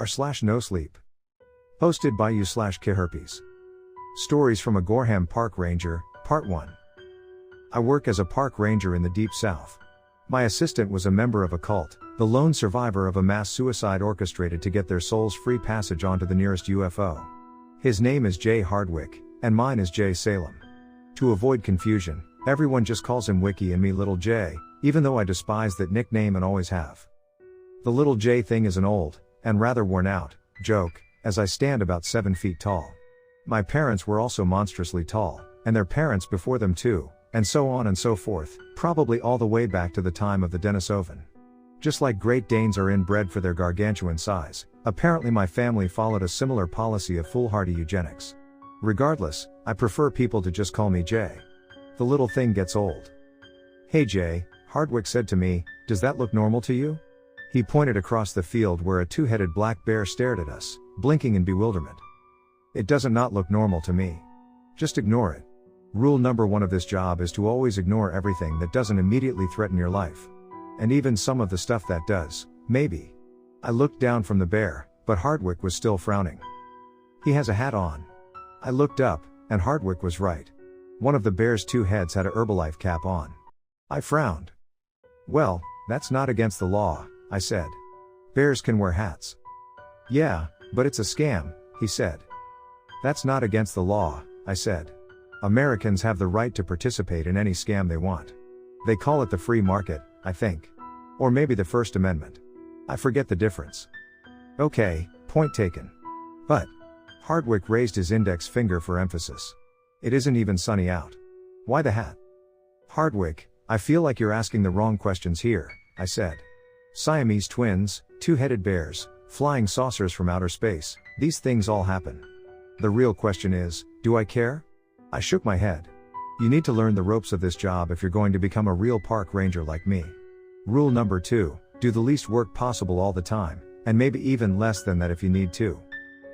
r/nosleep. Hosted by you/CIAHerpes. Stories from a Goreham Park Ranger, Part 1. I work as a park ranger in the Deep South. My assistant was a member of a cult, the lone survivor of a mass suicide orchestrated to get their souls free passage onto the nearest UFO. His name is Jay Hardwick, and mine is Jay Salem. To avoid confusion, everyone just calls him Wiki and me Little J, even though I despise that nickname and always have. The Little J thing is an old, and rather worn out, joke, as I stand about 7 feet tall. My parents were also monstrously tall, and their parents before them too, and so on and so forth, probably all the way back to the time of the Denisovan. Just like Great Danes are inbred for their gargantuan size, apparently my family followed a similar policy of foolhardy eugenics. Regardless, I prefer people to just call me Jay. The little thing gets old. "Hey Jay," Hardwick said to me, "does that look normal to you?" He pointed across the field where a two-headed black bear stared at us, blinking in bewilderment. "It doesn't not look normal to me. Just ignore it. Rule number 1 of this job is to always ignore everything that doesn't immediately threaten your life. And even some of the stuff that does, maybe." I looked down from the bear, but Hardwick was still frowning. "He has a hat on." I looked up, and Hardwick was right. One of the bear's 2 heads had a Herbalife cap on. I frowned. "Well, that's not against the law," I said. "Bears can wear hats." "Yeah, but it's a scam," he said. "That's not against the law," I said. "Americans have the right to participate in any scam they want. They call it the free market, I think. Or maybe the First Amendment. I forget the difference." "Okay, point taken. But," Hardwick raised his index finger for emphasis, "it isn't even sunny out. Why the hat?" "Hardwick, I feel like you're asking the wrong questions here," I said. "Siamese twins, 2-headed bears, flying saucers from outer space, these things all happen. The real question is, do I care?" I shook my head. "You need to learn the ropes of this job if you're going to become a real park ranger like me. Rule number 2, do the least work possible all the time, and maybe even less than that if you need to.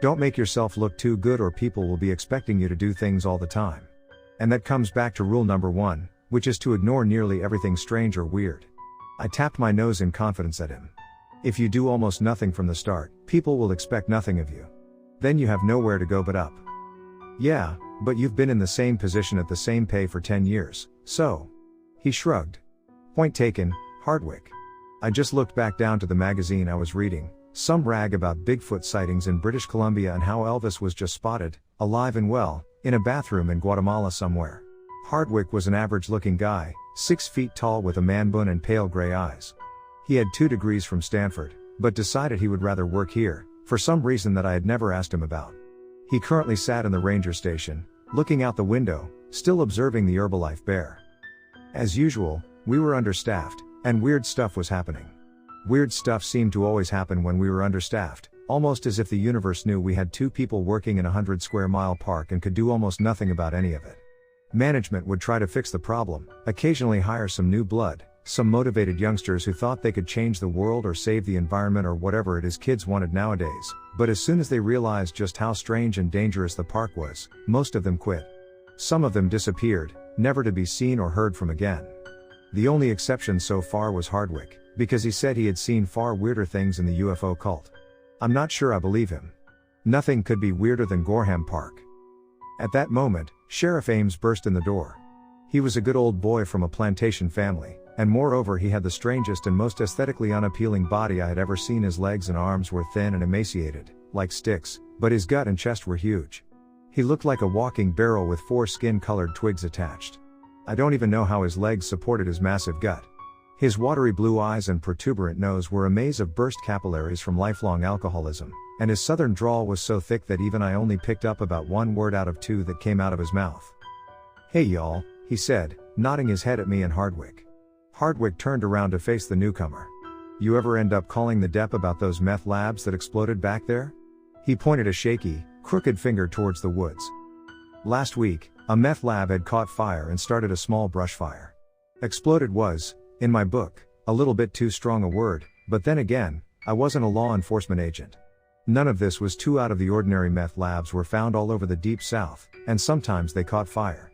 Don't make yourself look too good or people will be expecting you to do things all the time. And that comes back to rule number 1, which is to ignore nearly everything strange or weird." I tapped my nose in confidence at him. "If you do almost nothing from the start, people will expect nothing of you. Then you have nowhere to go but up." "Yeah, but you've been in the same position at the same pay for 10 years, so." He shrugged. "Point taken, Hardwick." I just looked back down to the magazine I was reading, some rag about Bigfoot sightings in British Columbia and how Elvis was just spotted, alive and well, in a bathroom in Guatemala somewhere. Hardwick was an average-looking guy, 6 feet tall with a man bun and pale gray eyes. He had 2 degrees from Stanford, but decided he would rather work here, for some reason that I had never asked him about. He currently sat in the ranger station, looking out the window, still observing the Herbalife bear. As usual, we were understaffed, and weird stuff was happening. Weird stuff seemed to always happen when we were understaffed, almost as if the universe knew we had 2 people working in a 100-square-mile park and could do almost nothing about any of it. Management would try to fix the problem, occasionally hire some new blood, some motivated youngsters who thought they could change the world or save the environment or whatever it is kids wanted nowadays, but as soon as they realized just how strange and dangerous the park was, most of them quit. Some of them disappeared, never to be seen or heard from again. The only exception so far was Hardwick, because he said he had seen far weirder things in the UFO cult. I'm not sure I believe him. Nothing could be weirder than Goreham Park. At that moment, Sheriff Ames burst in the door. He was a good old boy from a plantation family, and moreover he had the strangest and most aesthetically unappealing body I had ever seen. His legs and arms were thin and emaciated, like sticks, but his gut and chest were huge. He looked like a walking barrel with 4 skin-colored twigs attached. I don't even know how his legs supported his massive gut. His watery blue eyes and protuberant nose were a maze of burst capillaries from lifelong alcoholism, and his southern drawl was so thick that even I only picked up about 1 word out of 2 that came out of his mouth. "Hey y'all," he said, nodding his head at me and Hardwick. Hardwick turned around to face the newcomer. "You ever end up calling the dep about those meth labs that exploded back there?" He pointed a shaky, crooked finger towards the woods. "Last week, a meth lab had caught fire and started a small brush fire. Exploded was, in my book, a little bit too strong a word, but then again, I wasn't a law enforcement agent. None of this was too out of the ordinary. Meth labs were found all over the Deep South, and sometimes they caught fire.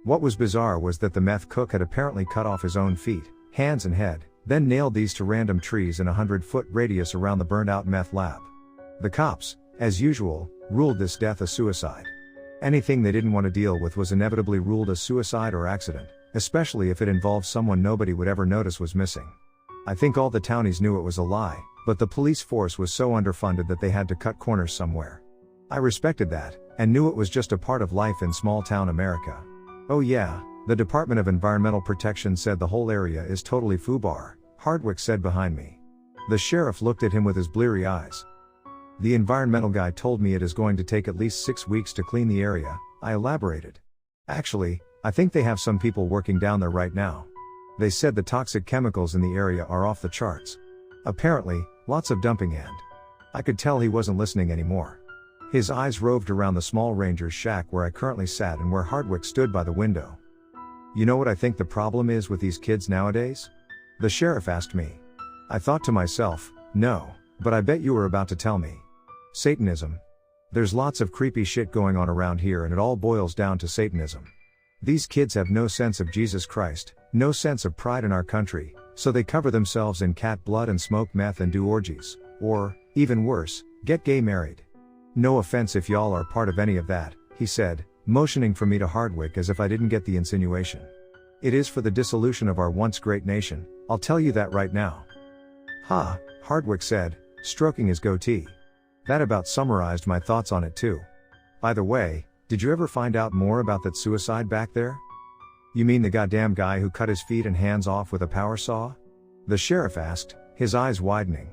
What was bizarre was that the meth cook had apparently cut off his own feet, hands and head, then nailed these to random trees in a 100-foot radius around the burned-out meth lab. The cops, as usual, ruled this death a suicide. Anything they didn't want to deal with was inevitably ruled a suicide or accident, especially if it involved someone nobody would ever notice was missing. I think all the townies knew it was a lie, but the police force was so underfunded that they had to cut corners somewhere. I respected that, and knew it was just a part of life in small-town America. Oh yeah, the Department of Environmental Protection said the whole area is totally FUBAR, Hardwick said behind me. The sheriff looked at him with his bleary eyes. The environmental guy told me it is going to take at least 6 weeks to clean the area, I elaborated. Actually, I think they have some people working down there right now. They said the toxic chemicals in the area are off the charts. Apparently, lots of dumping and. I could tell he wasn't listening anymore. His eyes roved around the small ranger's shack where I currently sat and where Hardwick stood by the window. You know what I think the problem is with these kids nowadays? The sheriff asked me. I thought to myself, no, but I bet you were about to tell me. Satanism. There's lots of creepy shit going on around here and it all boils down to Satanism. These kids have no sense of Jesus Christ, no sense of pride in our country, so they cover themselves in cat blood and smoke meth and do orgies, or, even worse, get gay married. No offense if y'all are part of any of that, he said, motioning for me to Hardwick as if I didn't get the insinuation. It is for the dissolution of our once great nation, I'll tell you that right now. Ha, Hardwick said, stroking his goatee. That about summarized my thoughts on it too. By the way, did you ever find out more about that suicide back there? You mean the goddamn guy who cut his feet and hands off with a power saw? The sheriff asked, his eyes widening.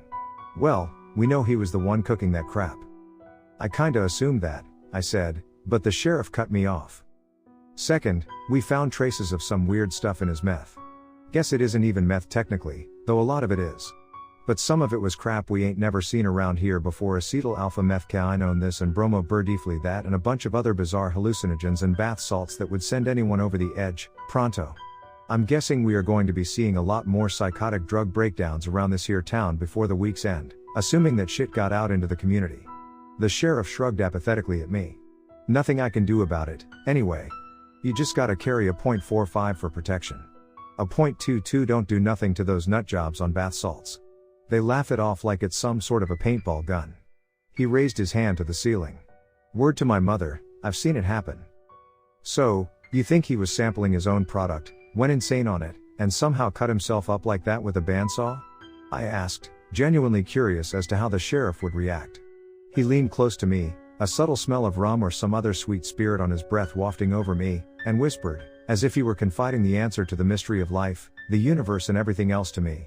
Well, we know he was the one cooking that crap. I kinda assumed that, I said, but the sheriff cut me off. Second, we found traces of some weird stuff in his meth. Guess it isn't even meth technically, though a lot of it is. But some of it was crap we ain't never seen around here before, acetyl alpha methylquinone this and bromo burdifly that, and a bunch of other bizarre hallucinogens and bath salts that would send anyone over the edge, pronto. I'm guessing we are going to be seeing a lot more psychotic drug breakdowns around this here town before the week's end, assuming that shit got out into the community. The sheriff shrugged apathetically at me. Nothing I can do about it, anyway. You just gotta carry a .45 for protection. A .22 don't do nothing to those nut jobs on bath salts. They laugh it off like it's some sort of a paintball gun. He raised his hand to the ceiling. Word to my mother, I've seen it happen. So, you think he was sampling his own product, went insane on it, and somehow cut himself up like that with a bandsaw? I asked, genuinely curious as to how the sheriff would react. He leaned close to me, a subtle smell of rum or some other sweet spirit on his breath wafting over me, and whispered, as if he were confiding the answer to the mystery of life, the universe and everything else to me.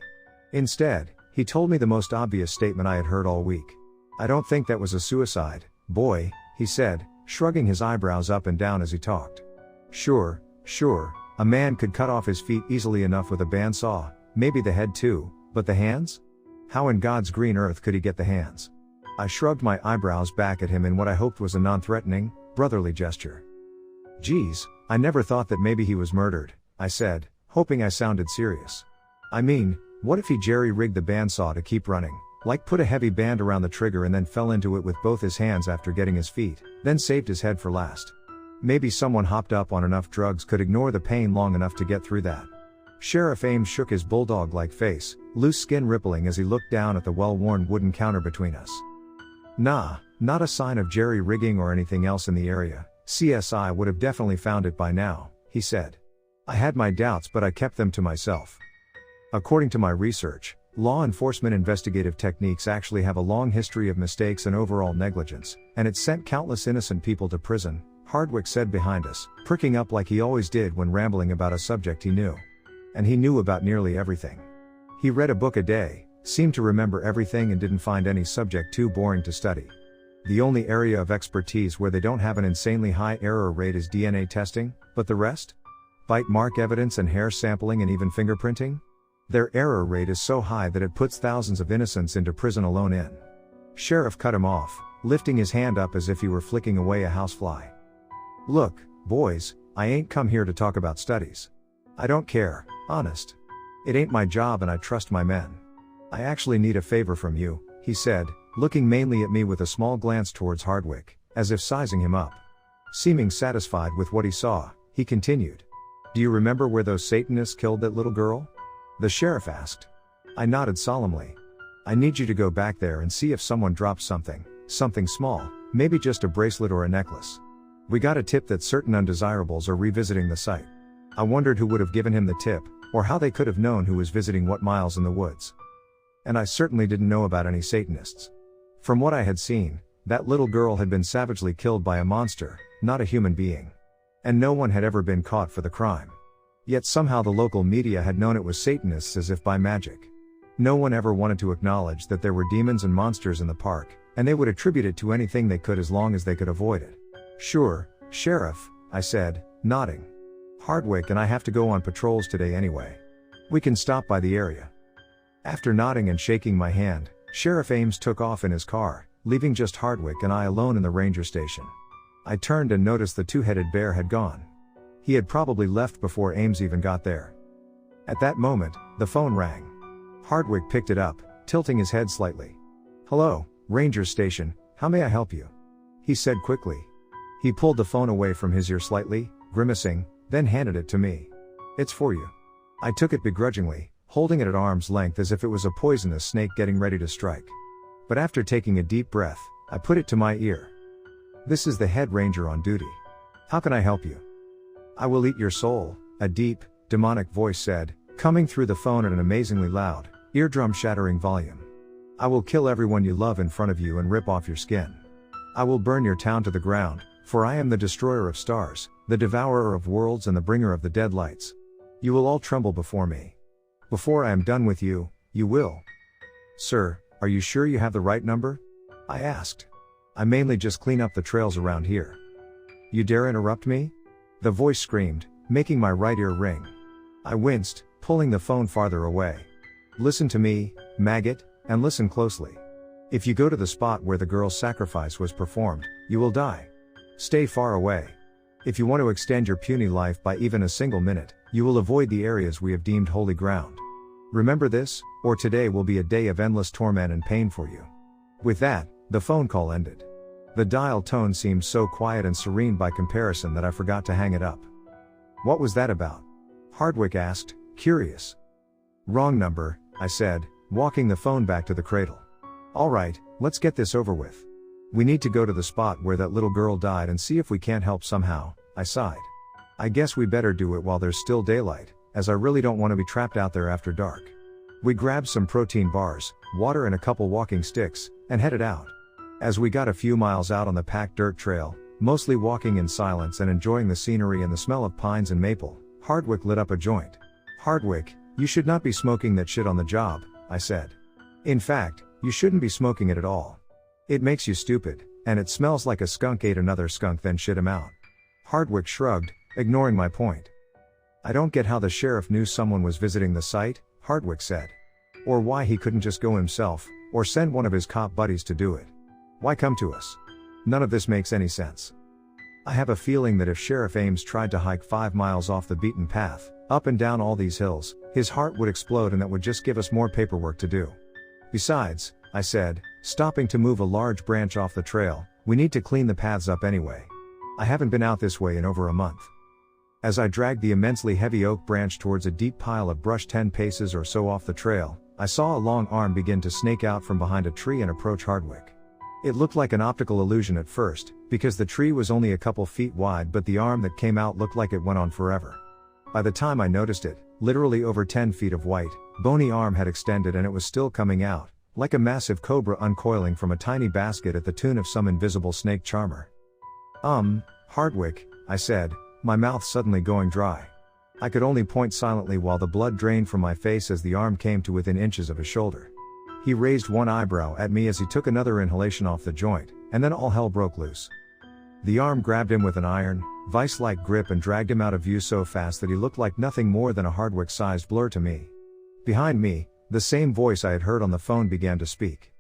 Instead, he told me the most obvious statement I had heard all week. I don't think that was a suicide, boy, he said, shrugging his eyebrows up and down as he talked. Sure, a man could cut off his feet easily enough with a bandsaw, maybe the head too, but the hands? How in God's green earth could he get the hands? I shrugged my eyebrows back at him in what I hoped was a non-threatening, brotherly gesture. Geez, I never thought that maybe he was murdered, I said, hoping I sounded serious. I mean, what if he jerry-rigged the bandsaw to keep running, like put a heavy band around the trigger and then fell into it with both his hands after getting his feet, then saved his head for last? Maybe someone hopped up on enough drugs could ignore the pain long enough to get through that. Sheriff Ames shook his bulldog-like face, loose skin rippling as he looked down at the well-worn wooden counter between us. Nah, not a sign of jerry-rigging or anything else in the area. CSI would have definitely found it by now, he said. I had my doubts but I kept them to myself. According to my research, law enforcement investigative techniques actually have a long history of mistakes and overall negligence, and it sent countless innocent people to prison, Hardwick said behind us, pricking up like he always did when rambling about a subject he knew. And he knew about nearly everything. He read a book a day, seemed to remember everything and didn't find any subject too boring to study. The only area of expertise where they don't have an insanely high error rate is DNA testing, but the rest? Bite mark evidence and hair sampling and even fingerprinting? Their error rate is so high that it puts thousands of innocents into prison alone in. Sheriff cut him off, lifting his hand up as if he were flicking away a housefly. Look, boys, I ain't come here to talk about studies. I don't care, honest. It ain't my job and I trust my men. I actually need a favor from you, he said, looking mainly at me with a small glance towards Hardwick, as if sizing him up. Seeming satisfied with what he saw, he continued. Do you remember where those Satanists killed that little girl? The sheriff asked. I nodded solemnly. I need you to go back there and see if someone dropped something, something small, maybe just a bracelet or a necklace. We got a tip that certain undesirables are revisiting the site. I wondered who would have given him the tip, or how they could have known who was visiting what miles in the woods. And I certainly didn't know about any Satanists. From what I had seen, that little girl had been savagely killed by a monster, not a human being. And no one had ever been caught for the crime. Yet somehow the local media had known it was Satanists as if by magic. No one ever wanted to acknowledge that there were demons and monsters in the park, and they would attribute it to anything they could as long as they could avoid it. "Sure, Sheriff," I said, nodding. "Hardwick and I have to go on patrols today anyway. We can stop by the area." After nodding and shaking my hand, Sheriff Ames took off in his car, leaving just Hardwick and I alone in the ranger station. I turned and noticed the two-headed bear had gone. He had probably left before Ames even got there. At that moment, the phone rang. Hardwick picked it up, tilting his head slightly. "Hello, Ranger Station, how may I help you?" he said quickly. He pulled the phone away from his ear slightly, grimacing, then handed it to me. "It's for you." I took it begrudgingly, holding it at arm's length as if it was a poisonous snake getting ready to strike. But after taking a deep breath, I put it to my ear. "This is the head ranger on duty. How can I help you?" "I will eat your soul," a deep, demonic voice said, coming through the phone at an amazingly loud, eardrum-shattering volume. "I will kill everyone you love in front of you and rip off your skin. I will burn your town to the ground, for I am the destroyer of stars, the devourer of worlds and the bringer of the dead lights. You will all tremble before me. Before I am done with you, you will." "Sir, are you sure you have the right number?" I asked. "I mainly just clean up the trails around here." "You dare interrupt me?" the voice screamed, making my right ear ring. I winced, pulling the phone farther away. "Listen to me, maggot, and listen closely. If you go to the spot where the girl's sacrifice was performed, you will die. Stay far away. If you want to extend your puny life by even a single minute, you will avoid the areas we have deemed holy ground. Remember this, or today will be a day of endless torment and pain for you." With that, the phone call ended. The dial tone seemed so quiet and serene by comparison that I forgot to hang it up. "What was that about?" Hardwick asked, curious. "Wrong number," I said, walking the phone back to the cradle. "All right, let's get this over with. We need to go to the spot where that little girl died and see if we can't help somehow," I sighed. "I guess we better do it while there's still daylight, as I really don't want to be trapped out there after dark." We grabbed some protein bars, water and a couple walking sticks, and headed out. As we got a few miles out on the packed dirt trail, mostly walking in silence and enjoying the scenery and the smell of pines and maple, Hardwick lit up a joint. "Hardwick, you should not be smoking that shit on the job," I said. "In fact, you shouldn't be smoking it at all. It makes you stupid, and it smells like a skunk ate another skunk then shit him out." Hardwick shrugged, ignoring my point. "I don't get how the sheriff knew someone was visiting the site," Hardwick said. "Or why he couldn't just go himself, or send one of his cop buddies to do it. Why come to us? None of this makes any sense. I have a feeling that if Sheriff Ames tried to hike 5 miles off the beaten path, up and down all these hills, his heart would explode and that would just give us more paperwork to do. Besides," I said, stopping to move a large branch off the trail, "we need to clean the paths up anyway. I haven't been out this way in over a month." As I dragged the immensely heavy oak branch towards a deep pile of brush 10 paces or so off the trail, I saw a long arm begin to snake out from behind a tree and approach Hardwick. It looked like an optical illusion at first, because the tree was only a couple feet wide, but the arm that came out looked like it went on forever. By the time I noticed it, literally over 10 feet of white, bony arm had extended and it was still coming out, like a massive cobra uncoiling from a tiny basket at the tune of some invisible snake charmer. Hardwick," I said, my mouth suddenly going dry. I could only point silently while the blood drained from my face as the arm came to within inches of his shoulder. He raised one eyebrow at me as he took another inhalation off the joint, and then all hell broke loose. The arm grabbed him with an iron, vice-like grip and dragged him out of view so fast that he looked like nothing more than a Hardwick-sized blur to me. Behind me, the same voice I had heard on the phone began to speak.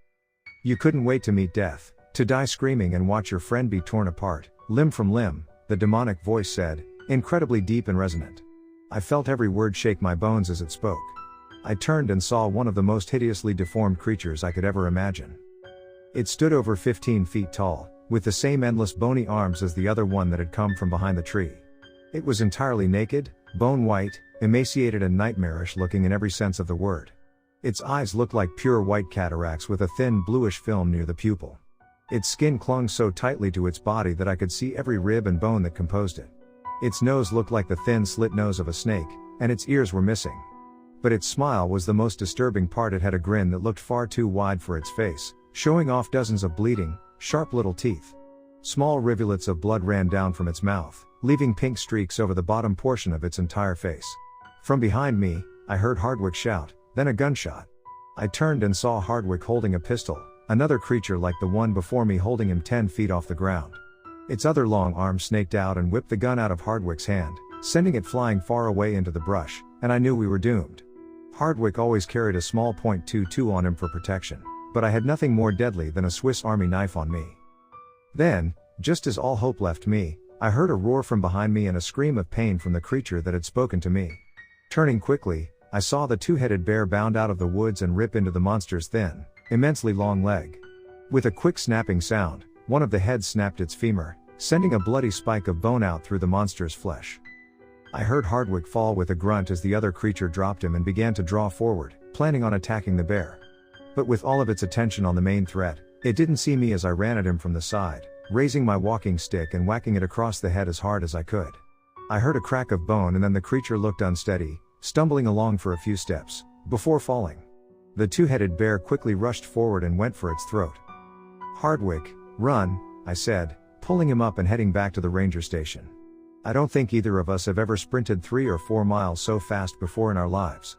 "You couldn't wait to meet death, to die screaming and watch your friend be torn apart, limb from limb," the demonic voice said, incredibly deep and resonant. I felt every word shake my bones as it spoke. I turned and saw one of the most hideously deformed creatures I could ever imagine. It stood over 15 feet tall, with the same endless bony arms as the other one that had come from behind the tree. It was entirely naked, bone white, emaciated and nightmarish looking in every sense of the word. Its eyes looked like pure white cataracts with a thin bluish film near the pupil. Its skin clung so tightly to its body that I could see every rib and bone that composed it. Its nose looked like the thin slit nose of a snake, and its ears were missing. But its smile was the most disturbing part. It had a grin that looked far too wide for its face, showing off dozens of bleeding, sharp little teeth. Small rivulets of blood ran down from its mouth, leaving pink streaks over the bottom portion of its entire face. From behind me, I heard Hardwick shout, then a gunshot. I turned and saw Hardwick holding a pistol, another creature like the one before me holding him 10 feet off the ground. Its other long arm snaked out and whipped the gun out of Hardwick's hand, sending it flying far away into the brush, and I knew we were doomed. Hardwick always carried a small .22 on him for protection, but I had nothing more deadly than a Swiss Army knife on me. Then, just as all hope left me, I heard a roar from behind me and a scream of pain from the creature that had spoken to me. Turning quickly, I saw the two-headed bear bound out of the woods and rip into the monster's thin, immensely long leg. With a quick snapping sound, one of the heads snapped its femur, sending a bloody spike of bone out through the monster's flesh. I heard Hardwick fall with a grunt as the other creature dropped him and began to draw forward, planning on attacking the bear. But with all of its attention on the main threat, it didn't see me as I ran at him from the side, raising my walking stick and whacking it across the head as hard as I could. I heard a crack of bone and then the creature looked unsteady, stumbling along for a few steps, before falling. The two-headed bear quickly rushed forward and went for its throat. "Hardwick, run," I said, pulling him up and heading back to the ranger station. I don't think either of us have ever sprinted 3 or 4 miles so fast before in our lives.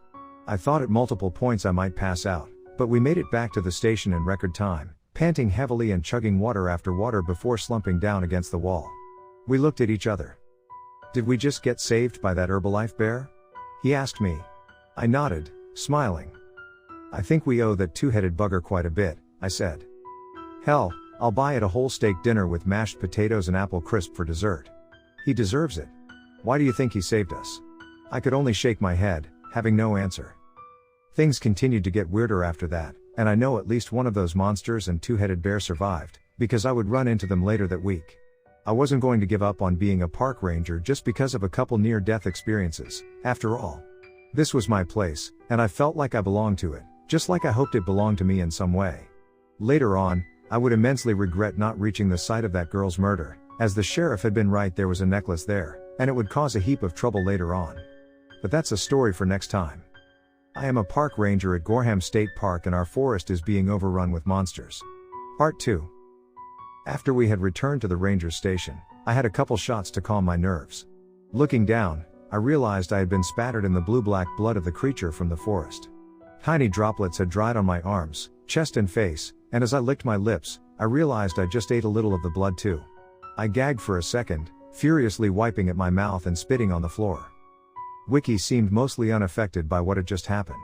I thought at multiple points I might pass out, but we made it back to the station in record time, panting heavily and chugging water after water before slumping down against the wall. We looked at each other. "Did we just get saved by that Herbalife bear?" he asked me. I nodded, smiling. "I think we owe that two-headed bugger quite a bit," I said. "Hell, I'll buy it a whole steak dinner with mashed potatoes and apple crisp for dessert. He deserves it. Why do you think he saved us?" I could only shake my head, having no answer. Things continued to get weirder after that, and I know at least one of those monsters and two-headed bear survived, because I would run into them later that week. I wasn't going to give up on being a park ranger just because of a couple near-death experiences, after all. This was my place, and I felt like I belonged to it, just like I hoped it belonged to me in some way. Later on, I would immensely regret not reaching the site of that girl's murder, as the sheriff had been right, there was a necklace there, and it would cause a heap of trouble later on. But that's a story for next time. I am a park ranger at Goreham State Park and our forest is being overrun with monsters. Part 2. After we had returned to the ranger station, I had a couple shots to calm my nerves. Looking down, I realized I had been spattered in the blue-black blood of the creature from the forest. Tiny droplets had dried on my arms, chest and face, and as I licked my lips, I realized I just ate a little of the blood too. I gagged for a second, furiously wiping at my mouth and spitting on the floor. Wiki seemed mostly unaffected by what had just happened.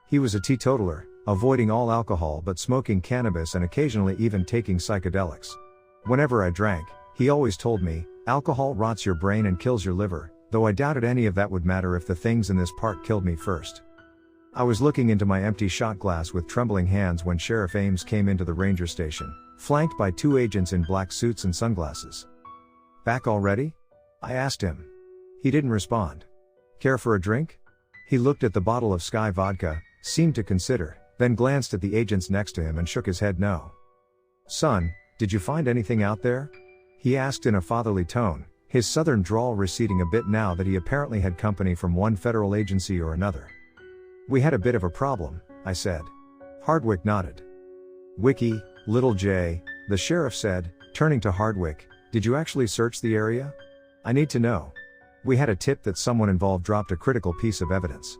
He was a teetotaler, avoiding all alcohol but smoking cannabis and occasionally even taking psychedelics. Whenever I drank, he always told me, "Alcohol rots your brain and kills your liver," though I doubted any of that would matter if the things in this park killed me first. I was looking into my empty shot glass with trembling hands when Sheriff Ames came into the ranger station, flanked by 2 agents in black suits and sunglasses. "Back already?" I asked him. He didn't respond. "Care for a drink?" He looked at the bottle of Sky vodka, seemed to consider, then glanced at the agents next to him and shook his head no. "Son, did you find anything out there?" he asked in a fatherly tone, his southern drawl receding a bit now that he apparently had company from one federal agency or another. "We had a bit of a problem," I said. Hardwick nodded. "Wiki, little J," the sheriff said, turning to Hardwick, "did you actually search the area? I need to know. We had a tip that someone involved dropped a critical piece of evidence."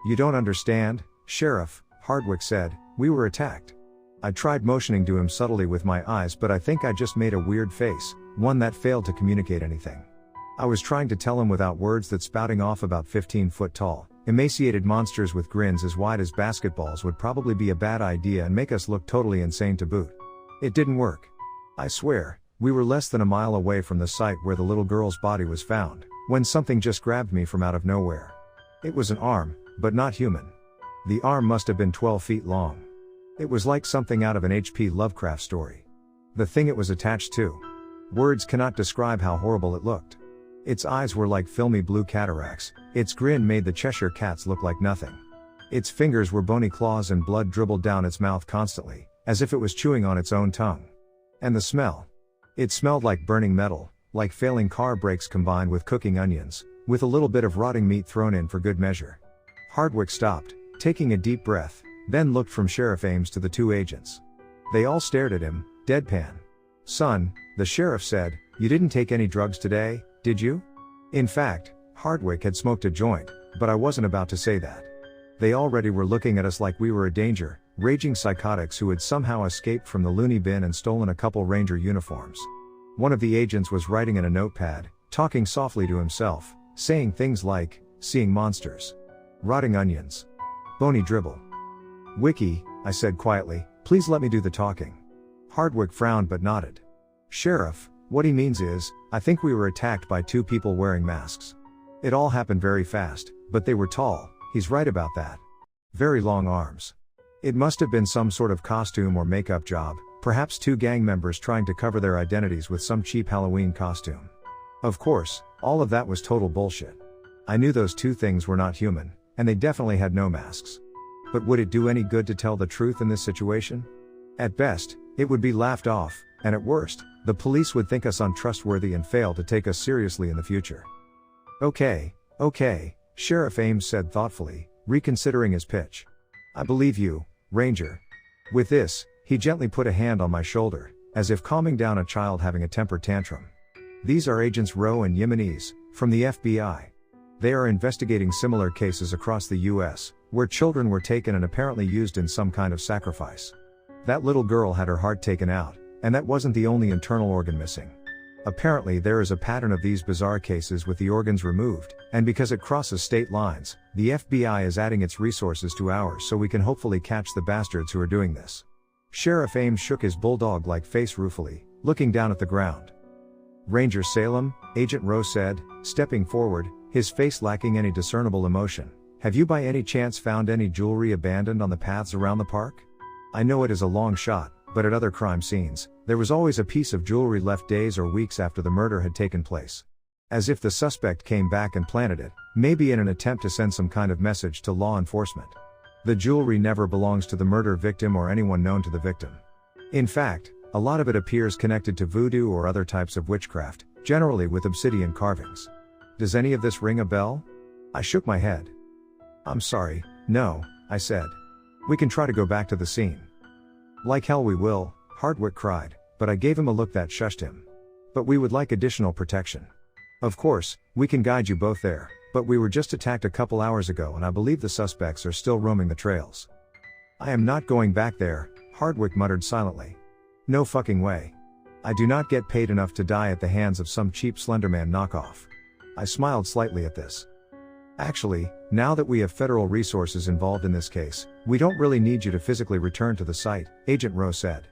"You don't understand, Sheriff," Hardwick said, "we were attacked." I tried motioning to him subtly with my eyes, but I think I just made a weird face, one that failed to communicate anything. I was trying to tell him without words that spouting off about 15 foot tall, emaciated monsters with grins as wide as basketballs would probably be a bad idea and make us look totally insane to boot. It didn't work. I swear, we were less than a mile away from the site where the little girl's body was found, when something just grabbed me from out of nowhere. It was an arm, but not human. The arm must have been 12 feet long. It was like something out of an H.P. Lovecraft story. The thing it was attached to. Words cannot describe how horrible it looked. Its eyes were like filmy blue cataracts, its grin made the Cheshire Cats look like nothing. Its fingers were bony claws and blood dribbled down its mouth constantly, as if it was chewing on its own tongue. And the smell. It smelled like burning metal, like failing car brakes combined with cooking onions, with a little bit of rotting meat thrown in for good measure. Hardwick stopped, taking a deep breath, then looked from Sheriff Ames to the two agents. They all stared at him, deadpan. "Son," the sheriff said, "you didn't take any drugs today, did you?" In fact, Hardwick had smoked a joint, but I wasn't about to say that. They already were looking at us like we were a danger, raging psychotics who had somehow escaped from the loony bin and stolen a couple ranger uniforms. One of the agents was writing in a notepad, talking softly to himself, saying things like, "seeing monsters. Rotting onions. Bony dribble." "Wiki," I said quietly, "please let me do the talking." Hardwick frowned but nodded. "Sheriff, what he means is, I think we were attacked by two people wearing masks. It all happened very fast, but they were tall, he's right about that. Very long arms. It must have been some sort of costume or makeup job, perhaps two gang members trying to cover their identities with some cheap Halloween costume. Of course, all of that was total bullshit. I knew those two things were not human, and they definitely had no masks. But would it do any good to tell the truth in this situation? At best, it would be laughed off, and at worst, the police would think us untrustworthy and fail to take us seriously in the future. Okay, Sheriff Ames said thoughtfully, reconsidering his pitch. "I believe you, Ranger." With this, he gently put a hand on my shoulder, as if calming down a child having a temper tantrum. "These are Agents Rowe and Jimenez, from the FBI. They are investigating similar cases across the US, where children were taken and apparently used in some kind of sacrifice. That little girl had her heart taken out, and that wasn't the only internal organ missing. Apparently there is a pattern of these bizarre cases with the organs removed, and because it crosses state lines, the FBI is adding its resources to ours so we can hopefully catch the bastards who are doing this." Sheriff Ames shook his bulldog-like face ruefully, looking down at the ground. "Ranger Salem," Agent Rowe said, stepping forward, his face lacking any discernible emotion, "have you by any chance found any jewelry abandoned on the paths around the park? I know it is a long shot, but at other crime scenes, there was always a piece of jewelry left days or weeks after the murder had taken place. As if the suspect came back and planted it, maybe in an attempt to send some kind of message to law enforcement. The jewelry never belongs to the murder victim or anyone known to the victim. In fact, a lot of it appears connected to voodoo or other types of witchcraft, generally with obsidian carvings. Does any of this ring a bell?" I shook my head. "I'm sorry, no," I said. "We can try to go back to the scene." "Like hell we will," Hardwick cried, but I gave him a look that shushed him. "But we would like additional protection. Of course, we can guide you both there, but we were just attacked a couple hours ago and I believe the suspects are still roaming the trails." "I am not going back there," Hardwick muttered silently. "No fucking way. I do not get paid enough to die at the hands of some cheap Slenderman knockoff." I smiled slightly at this. "Actually, now that we have federal resources involved in this case, we don't really need you to physically return to the site," Agent Rowe said.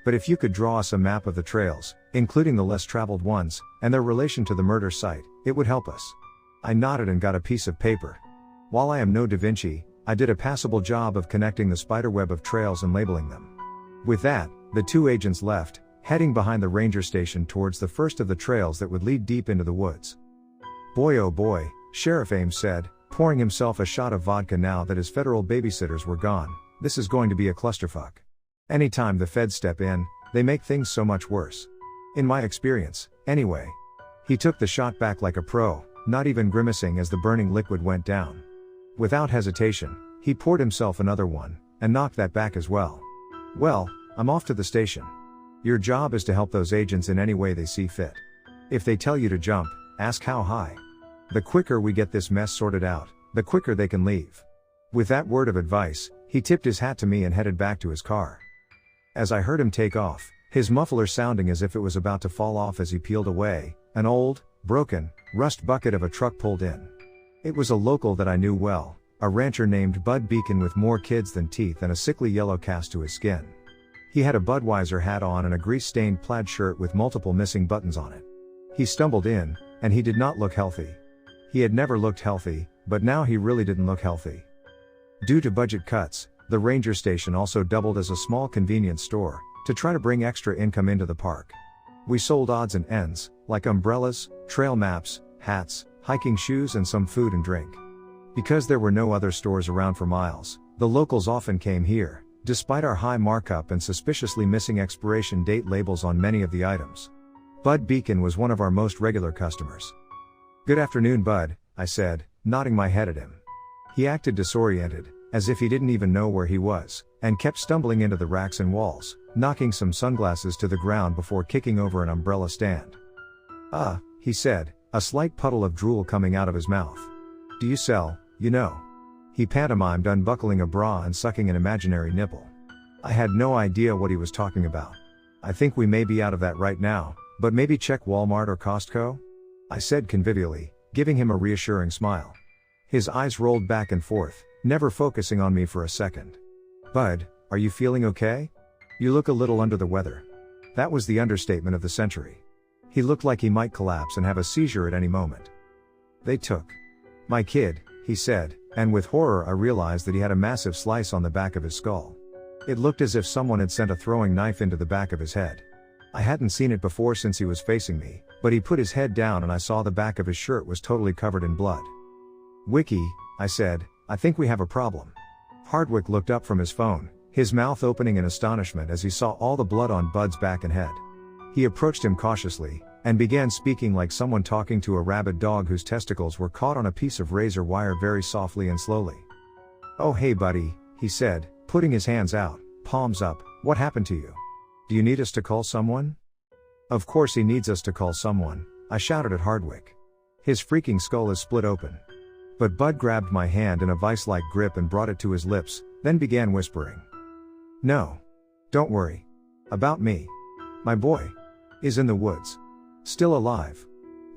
"But if you could draw us a map of the trails, including the less traveled ones, and their relation to the murder site, it would help us." I nodded and got a piece of paper. While I am no Da Vinci, I did a passable job of connecting the spiderweb of trails and labeling them. With that, the two agents left, heading behind the ranger station towards the first of the trails that would lead deep into the woods. "Boy oh boy," Sheriff Ames said, pouring himself a shot of vodka now that his federal babysitters were gone, "this is going to be a clusterfuck. Anytime the feds step in, they make things so much worse. In my experience, anyway." He took the shot back like a pro, not even grimacing as the burning liquid went down. Without hesitation, he poured himself another one, and knocked that back as well. "Well, I'm off to the station. Your job is to help those agents in any way they see fit. If they tell you to jump, ask how high. The quicker we get this mess sorted out, the quicker they can leave." With that word of advice, he tipped his hat to me and headed back to his car. As I heard him take off, his muffler sounding as if it was about to fall off as he peeled away, an old, broken, rust bucket of a truck pulled in. It was a local that I knew well, a rancher named Bud Beacon with more kids than teeth and a sickly yellow cast to his skin. He had a Budweiser hat on and a grease-stained plaid shirt with multiple missing buttons on it. He stumbled in, and he did not look healthy. He had never looked healthy, but now he really didn't look healthy. Due to budget cuts, the ranger station also doubled as a small convenience store, to try to bring extra income into the park. We sold odds and ends, like umbrellas, trail maps, hats, hiking shoes and some food and drink. Because there were no other stores around for miles, the locals often came here, despite our high markup and suspiciously missing expiration date labels on many of the items. Bud Beacon was one of our most regular customers. "Good afternoon, Bud," I said, nodding my head at him. He acted disoriented, as if he didn't even know where he was, and kept stumbling into the racks and walls, knocking some sunglasses to the ground before kicking over an umbrella stand. He said, a slight puddle of drool coming out of his mouth. "Do you sell, you know?" He pantomimed unbuckling a bra and sucking an imaginary nipple. I had no idea what he was talking about. "I think we may be out of that right now, but maybe check Walmart or Costco?" I said convivially, giving him a reassuring smile. His eyes rolled back and forth, never focusing on me for a second. "Bud, are you feeling okay? You look a little under the weather." That was the understatement of the century. He looked like he might collapse and have a seizure at any moment. "They took my kid," he said, and with horror I realized that he had a massive slice on the back of his skull. It looked as if someone had sent a throwing knife into the back of his head. I hadn't seen it before since he was facing me, but he put his head down and I saw the back of his shirt was totally covered in blood. "Wiki," I said, "I think we have a problem." Hardwick looked up from his phone, his mouth opening in astonishment as he saw all the blood on Bud's back and head. He approached him cautiously, and began speaking like someone talking to a rabid dog whose testicles were caught on a piece of razor wire very softly and slowly. "Oh hey buddy," he said, putting his hands out, palms up, "what happened to you? Do you need us to call someone?" "Of course he needs us to call someone," I shouted at Hardwick. "His freaking skull is split open." But Bud grabbed my hand in a vice-like grip and brought it to his lips, then began whispering. "No. Don't worry. About me. My boy is in the woods. Still alive.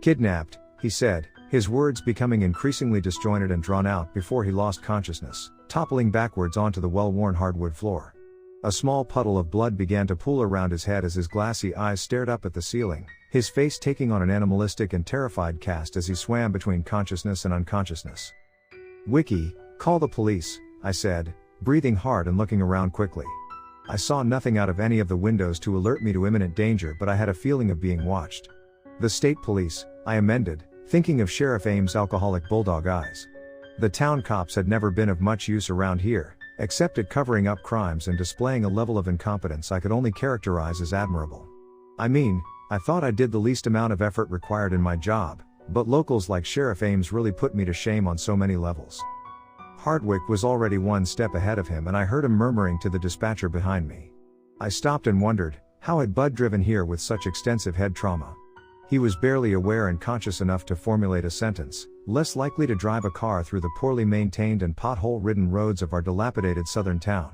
Kidnapped," he said, his words becoming increasingly disjointed and drawn out before he lost consciousness, toppling backwards onto the well-worn hardwood floor. A small puddle of blood began to pool around his head as his glassy eyes stared up at the ceiling, his face taking on an animalistic and terrified cast as he swam between consciousness and unconsciousness. "Wiki, call the police," I said, breathing hard and looking around quickly. I saw nothing out of any of the windows to alert me to imminent danger, but I had a feeling of being watched. "The state police," I amended, thinking of Sheriff Ames' alcoholic bulldog eyes. The town cops had never been of much use around here, except at covering up crimes and displaying a level of incompetence I could only characterize as admirable. I mean, I thought I did the least amount of effort required in my job, but locals like Sheriff Ames really put me to shame on so many levels. Hardwick was already one step ahead of him and I heard him murmuring to the dispatcher behind me. I stopped and wondered, how had Bud driven here with such extensive head trauma? He was barely aware and conscious enough to formulate a sentence, less likely to drive a car through the poorly maintained and pothole-ridden roads of our dilapidated southern town.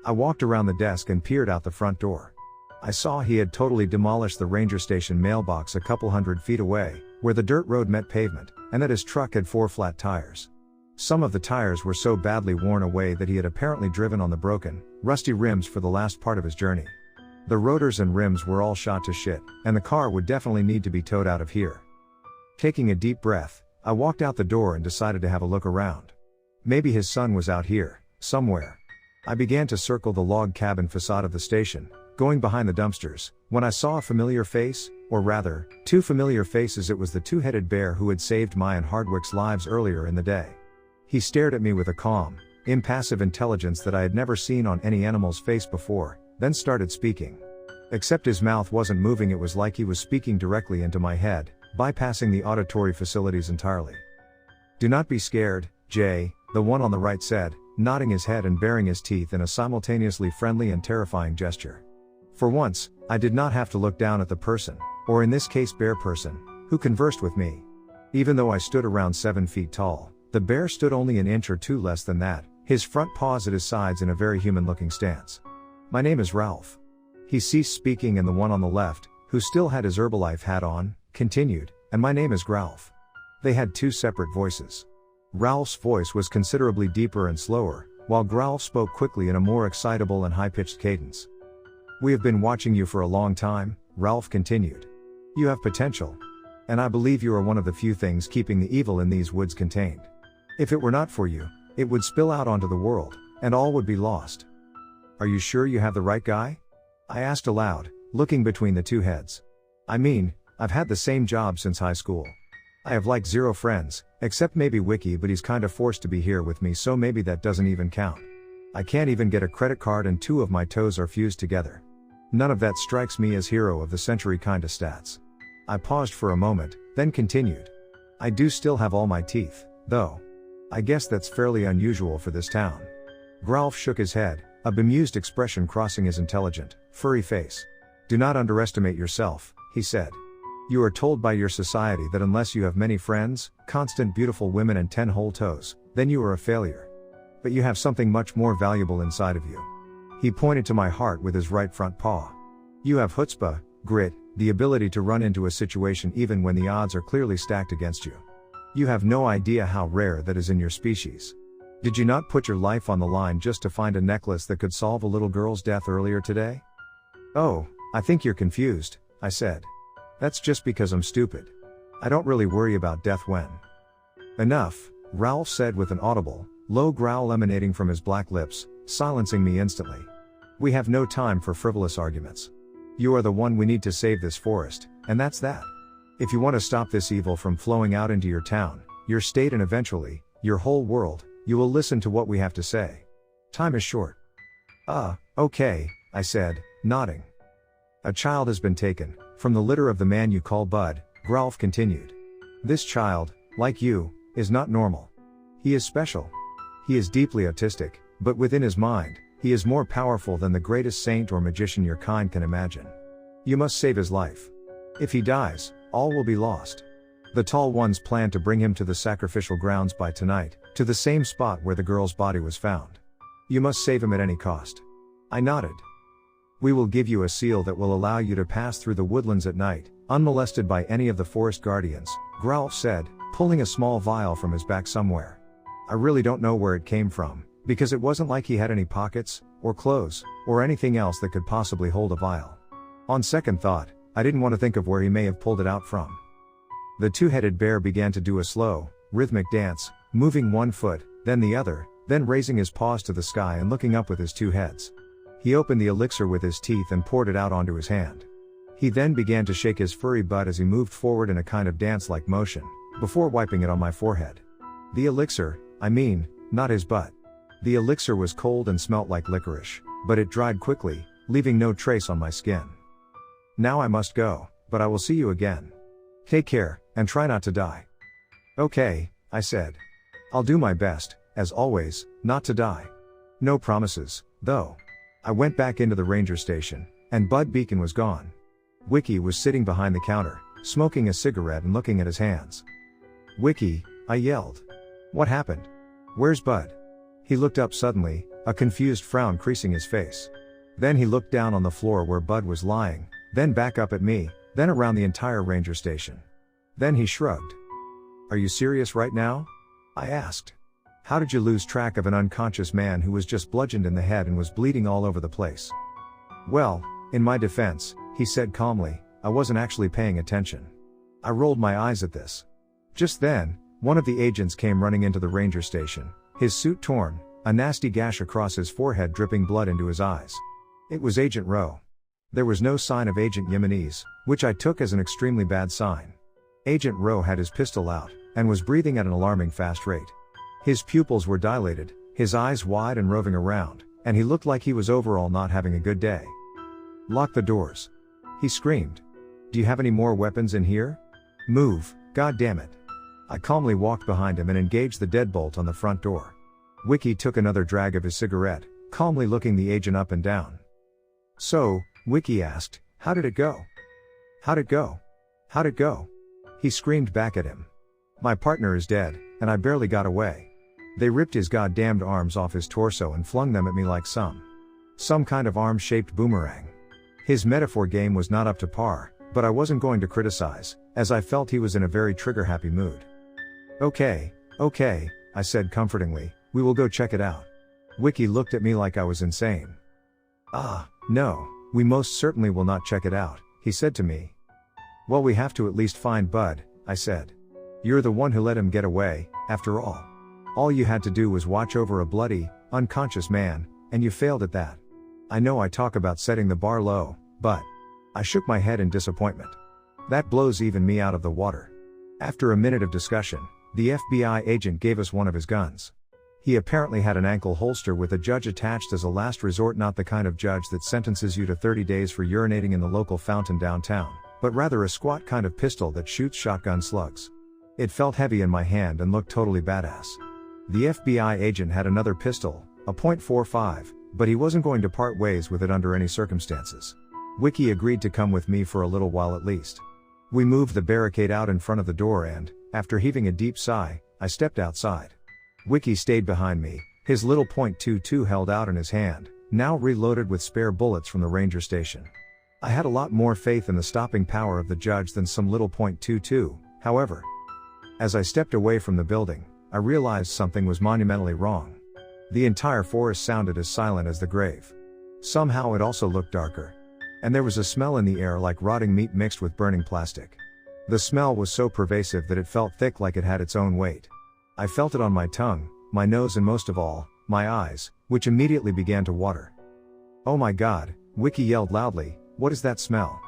I walked around the desk and peered out the front door. I saw he had totally demolished the ranger station mailbox a couple 100 feet away, where the dirt road met pavement, and that his truck had 4 flat tires. Some of the tires were so badly worn away that he had apparently driven on the broken, rusty rims for the last part of his journey. The rotors and rims were all shot to shit, and the car would definitely need to be towed out of here. Taking a deep breath, I walked out the door and decided to have a look around. Maybe his son was out here, somewhere. I began to circle the log cabin facade of the station, going behind the dumpsters, when I saw a familiar face, or rather, 2 familiar faces. It was the 2-headed bear who had saved my and Hardwick's lives earlier in the day. He stared at me with a calm, impassive intelligence that I had never seen on any animal's face before, then started speaking. Except his mouth wasn't moving, it was like he was speaking directly into my head, bypassing the auditory facilities entirely. "Do not be scared, Jay," the one on the right said, nodding his head and baring his teeth in a simultaneously friendly and terrifying gesture. For once, I did not have to look down at the person, or in this case bear person, who conversed with me. Even though I stood around 7 feet tall, the bear stood only an inch or 2 less than that, his front paws at his sides in a very human-looking stance. "My name is Ralph." He ceased speaking and the one on the left, who still had his Herbalife hat on, continued, "And my name is Gralf." They had 2 separate voices. Ralph's voice was considerably deeper and slower, while Gralf spoke quickly in a more excitable and high-pitched cadence. "We have been watching you for a long time," Ralph continued. "You have potential. And I believe you are one of the few things keeping the evil in these woods contained. If it were not for you, it would spill out onto the world, and all would be lost. Are you sure you have the right guy?" I asked aloud, looking between the 2 heads. "I mean, I've had the same job since high school. I have like 0 friends, except maybe Wiki, but he's kinda forced to be here with me, so maybe that doesn't even count. I can't even get a credit card and 2 of my toes are fused together. None of that strikes me as hero of the century kinda stats. I paused for a moment, then continued. I do still have all my teeth, though. I guess that's fairly unusual for this town. Gralf shook his head, a bemused expression crossing his intelligent, furry face. Do not underestimate yourself, he said. You are told by your society that unless you have many friends, constant beautiful women and 10 whole toes, then you are a failure. But you have something much more valuable inside of you. He pointed to my heart with his right front paw. You have chutzpah, grit, the ability to run into a situation even when the odds are clearly stacked against you. You have no idea how rare that is in your species. Did you not put your life on the line just to find a necklace that could solve a little girl's death earlier today? Oh, I think you're confused, I said. That's just because I'm stupid. I don't really worry about death when. Enough, Ralph said with an audible, low growl emanating from his black lips, silencing me instantly. We have no time for frivolous arguments. You are the one we need to save this forest, and that's that. If you want to stop this evil from flowing out into your town, your state and eventually, your whole world, you will listen to what we have to say. Time is short. Okay, I said, nodding. A child has been taken, from the litter of the man you call Bud, Gralf continued. This child, like you, is not normal. He is special. He is deeply autistic, but within his mind, he is more powerful than the greatest saint or magician your kind can imagine. You must save his life. If he dies, all will be lost. The tall ones plan to bring him to the sacrificial grounds by tonight, to the same spot where the girl's body was found. You must save him at any cost. I nodded. We will give you a seal that will allow you to pass through the woodlands at night, unmolested by any of the forest guardians, Gralf said, pulling a small vial from his back somewhere. I really don't know where it came from, because it wasn't like he had any pockets, or clothes, or anything else that could possibly hold a vial. On second thought, I didn't want to think of where he may have pulled it out from. The two-headed bear began to do a slow, rhythmic dance, moving one foot, then the other, then raising his paws to the sky and looking up with his 2 heads. He opened the elixir with his teeth and poured it out onto his hand. He then began to shake his furry butt as he moved forward in a kind of dance-like motion, before wiping it on my forehead. The elixir, not his butt. The elixir was cold and smelt like licorice, but it dried quickly, leaving no trace on my skin. Now I must go, but I will see you again. Take care, and try not to die. Okay, I said. I'll do my best, as always, not to die. No promises, though. I went back into the ranger station, and Bud Beacon was gone. Wiki was sitting behind the counter, smoking a cigarette and looking at his hands. Wiki, I yelled. What happened? Where's Bud? He looked up suddenly, a confused frown creasing his face. Then he looked down on the floor where Bud was lying, then back up at me, then around the entire ranger station. Then he shrugged. Are you serious right now? I asked. How did you lose track of an unconscious man who was just bludgeoned in the head and was bleeding all over the place? Well, in my defense, he said calmly, I wasn't actually paying attention. I rolled my eyes at this. Just then, one of the agents came running into the ranger station, his suit torn, a nasty gash across his forehead dripping blood into his eyes. It was Agent Rowe. There was no sign of Agent Yemenese, which I took as an extremely bad sign. Agent Rowe had his pistol out, and was breathing at an alarming fast rate. His pupils were dilated, his eyes wide and roving around, and he looked like he was overall not having a good day. Lock the doors. He screamed. Do you have any more weapons in here? Move, goddammit. I calmly walked behind him and engaged the deadbolt on the front door. Wiki took another drag of his cigarette, calmly looking the agent up and down. So, Wiki asked, how did it go? How'd it go? How'd it go? He screamed back at him. My partner is dead, and I barely got away. They ripped his goddamned arms off his torso and flung them at me like some kind of arm-shaped boomerang. His metaphor game was not up to par, but I wasn't going to criticize, as I felt he was in a very trigger-happy mood. Okay, I said comfortingly, we will go check it out. Wiki looked at me like I was insane. No, we most certainly will not check it out, he said to me. Well, we have to at least find Bud, I said. You're the one who let him get away, after all. All you had to do was watch over a bloody, unconscious man, and you failed at that. I know I talk about setting the bar low, but I shook my head in disappointment. That blows even me out of the water. After a minute of discussion, the FBI agent gave us one of his guns. He apparently had an ankle holster with a judge attached as a last resort, not the kind of judge that sentences you to 30 days for urinating in the local fountain downtown, but rather a squat kind of pistol that shoots shotgun slugs. It felt heavy in my hand and looked totally badass. The FBI agent had another pistol, a .45, but he wasn't going to part ways with it under any circumstances. Wiki agreed to come with me for a little while at least. We moved the barricade out in front of the door and, after heaving a deep sigh, I stepped outside. Wiki stayed behind me, his little .22 held out in his hand, now reloaded with spare bullets from the ranger station. I had a lot more faith in the stopping power of the judge than some little .22, however. As I stepped away from the building, I realized something was monumentally wrong. The entire forest sounded as silent as the grave. Somehow it also looked darker. And there was a smell in the air like rotting meat mixed with burning plastic. The smell was so pervasive that it felt thick, like it had its own weight. I felt it on my tongue, my nose, and most of all, my eyes, which immediately began to water. "Oh my God," Wiki yelled loudly, "what is that smell?"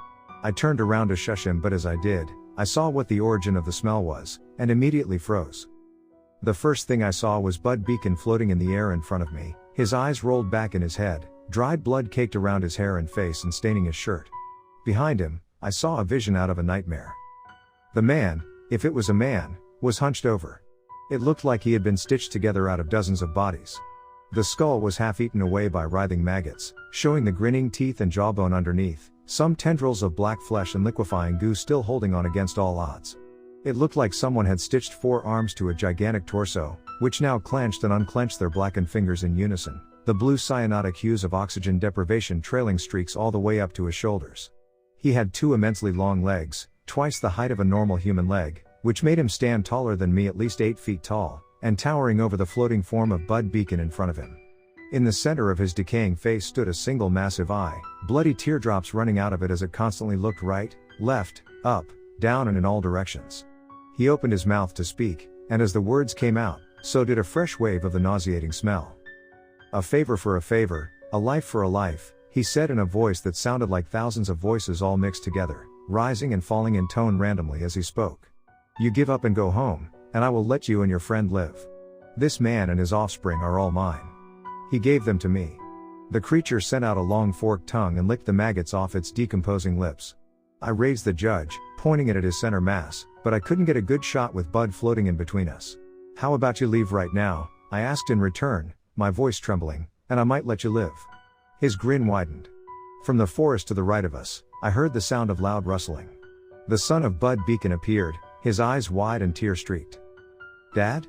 I turned around to shush him, but as I did, I saw what the origin of the smell was, and immediately froze. The first thing I saw was Bud Beacon floating in the air in front of me, his eyes rolled back in his head, dried blood caked around his hair and face and staining his shirt. Behind him, I saw a vision out of a nightmare. The man, if it was a man, was hunched over. It looked like he had been stitched together out of dozens of bodies. The skull was half eaten away by writhing maggots, showing the grinning teeth and jawbone underneath, some tendrils of black flesh and liquefying goo still holding on against all odds. It looked like someone had stitched 4 arms to a gigantic torso, which now clenched and unclenched their blackened fingers in unison, the blue cyanotic hues of oxygen deprivation trailing streaks all the way up to his shoulders. He had 2 immensely long legs, twice the height of a normal human leg, which made him stand taller than me, at least 8 feet tall, and towering over the floating form of Bud Beacon in front of him. In the center of his decaying face stood a single massive eye, bloody teardrops running out of it as it constantly looked right, left, up, down, and in all directions. He opened his mouth to speak, and as the words came out, so did a fresh wave of the nauseating smell. "A favor for a favor, a life for a life," he said in a voice that sounded like thousands of voices all mixed together, rising and falling in tone randomly as he spoke. "You give up and go home, and I will let you and your friend live. This man and his offspring are all mine." He gave them to me. The creature sent out a long forked tongue and licked the maggots off its decomposing lips. I raised the judge, pointing it at his center mass, but I couldn't get a good shot with Bud floating in between us. "How about you leave right now?" I asked in return, my voice trembling, "and I might let you live." His grin widened. From the forest to the right of us, I heard the sound of loud rustling. The son of Bud Beacon appeared, his eyes wide and tear-streaked. "Dad?"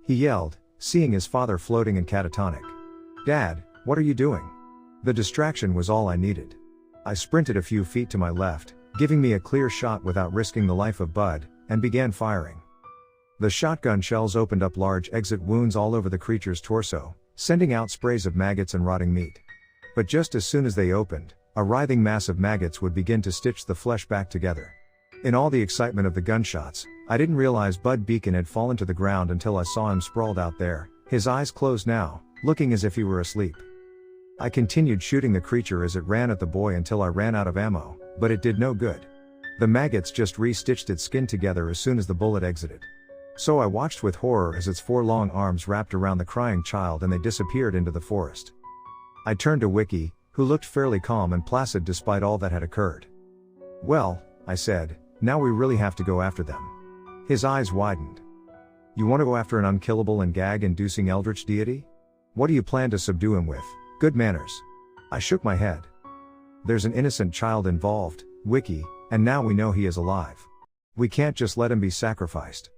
he yelled, seeing his father floating and catatonic. "Dad, what are you doing?" The distraction was all I needed. I sprinted a few feet to my left, giving me a clear shot without risking the life of Bud, and began firing. The shotgun shells opened up large exit wounds all over the creature's torso, sending out sprays of maggots and rotting meat. But just as soon as they opened, a writhing mass of maggots would begin to stitch the flesh back together. In all the excitement of the gunshots, I didn't realize Bud Beacon had fallen to the ground until I saw him sprawled out there, his eyes closed now, looking as if he were asleep. I continued shooting the creature as it ran at the boy until I ran out of ammo, but it did no good. The maggots just re-stitched its skin together as soon as the bullet exited. So I watched with horror as its 4 long arms wrapped around the crying child and they disappeared into the forest. I turned to Wiki, who looked fairly calm and placid despite all that had occurred. "Well," I said, "now we really have to go after them." His eyes widened. "You want to go after an unkillable and gag-inducing eldritch deity? What do you plan to subdue him with? Good manners." I shook my head. "There's an innocent child involved, Wiki, and now we know he is alive. We can't just let him be sacrificed."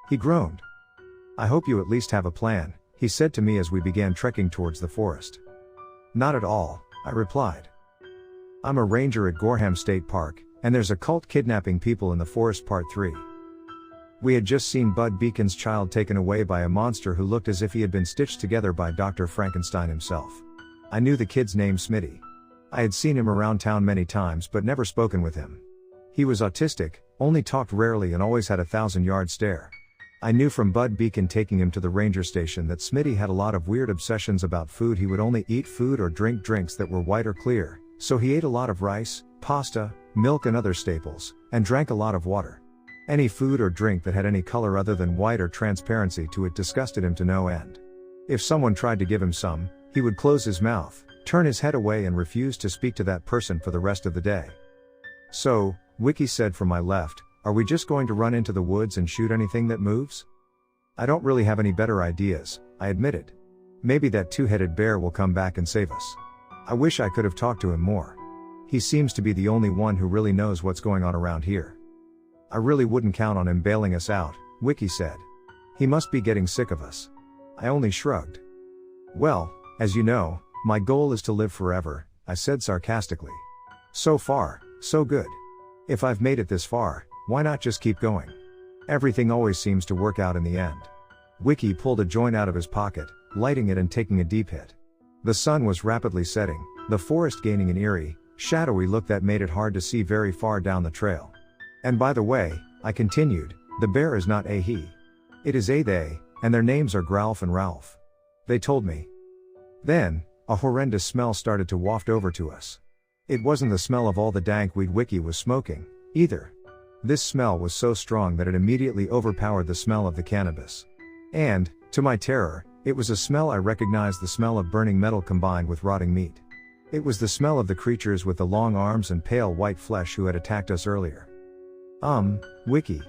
He groaned. "I hope you at least have a plan," he said to me as we began trekking towards the forest. "Not at all," I replied. "I'm a ranger at Goreham State Park, and there's a cult kidnapping people in the forest. Part 3. We had just seen Bud Beacon's child taken away by a monster who looked as if he had been stitched together by Dr. Frankenstein himself. I knew the kid's name, Smitty. I had seen him around town many times but never spoken with him. He was autistic, only talked rarely and always had a 1,000-yard stare. I knew from Bud Beacon taking him to the ranger station that Smitty had a lot of weird obsessions about food. He would only eat food or drink drinks that were white or clear, so he ate a lot of rice, pasta, milk and other staples, and drank a lot of water. Any food or drink that had any color other than white or transparency to it disgusted him to no end. If someone tried to give him some, he would close his mouth, turn his head away and refuse to speak to that person for the rest of the day. So, Wiki said from my left, are we just going to run into the woods and shoot anything that moves? I don't really have any better ideas, I admitted. Maybe that two-headed bear will come back and save us. I wish I could have talked to him more. He seems to be the only one who really knows what's going on around here. I really wouldn't count on him bailing us out, Wiki said. He must be getting sick of us. I only shrugged. Well, as you know, my goal is to live forever, I said sarcastically. So far, so good. If I've made it this far, why not just keep going? Everything always seems to work out in the end. Wiki pulled a joint out of his pocket, lighting it and taking a deep hit. The sun was rapidly setting, the forest gaining an eerie, shadowy look that made it hard to see very far down the trail. And by the way, I continued, the bear is not a he. It is a they, and their names are Growlf and Ralph. They told me. Then, a horrendous smell started to waft over to us. It wasn't the smell of all the dank weed Wiki was smoking, either. This smell was so strong that it immediately overpowered the smell of the cannabis. And, to my terror, it was a smell I recognized, the smell of burning metal combined with rotting meat. It was the smell of the creatures with the long arms and pale white flesh who had attacked us earlier. Wiki.